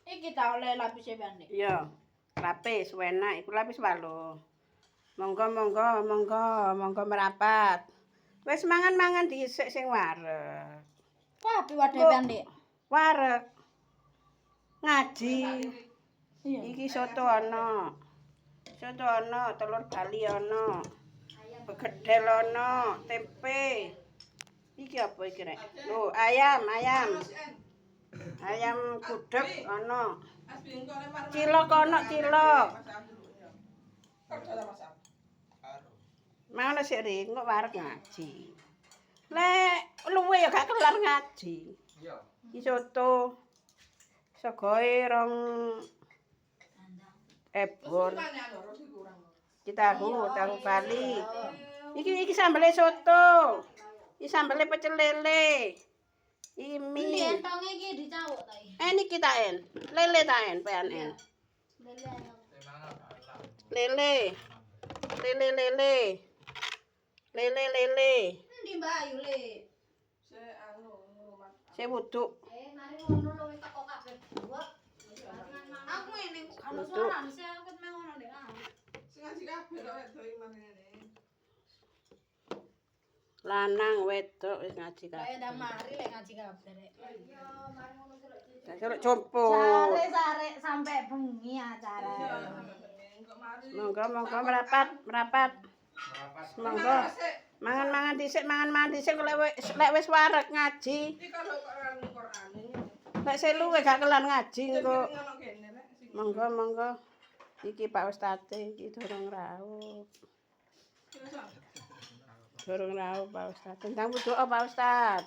Iki ta oleh lapis Bani. Iya. Lapis enak iku lapis waluh. Monggo merapat. Wis mangan-mangan dhisik sing wareg. Wah, piwade Bani. Wareg. Ngaji. Iya. Iki soto ana. Soto ana, telur bali ana. Begedel ana, tempe. Iki apa iki rek? Lho, ayam. Ayam gudeg ana. Cilok ana, cilok. Mana sih ring kok wareg ngaji. Lek luwe ya gak kelar ngaji. Iya. Iki soto. Segoe rong ebon. Kita tahu Bali. Iki sambele soto. Iki sambele pecel lele. Iki mie. Ini entonge iki dicawuk ta iki. Niki ta en. Lele ta en, PNN. Lele. Endi Mbak Ayu le? Saya wuduk. Mari ngono lho wis teko kabeh. Aku ini kalau suara sih aku ket ngono ndek. Sing ngaji kabeh kok wedok iki ngene. Lanang wedok wis ngaji kabeh. Kayak ndak mari lek ngaji kabeh rek. Iya, mari ngono celuk. Celuk jompo. Sare sampai bengi acara. Monggo merapat. Monggo. Mangan-mangan dhisik lek wis wareg ngaji. Iki kalau Quran ini. Lek seluwe gak kelan ngaji engko. Monggo. Iki Pak Ustate iki durung rawuh. Durung rawuh Pak Ustad. Tentang wudu Pak Ustad.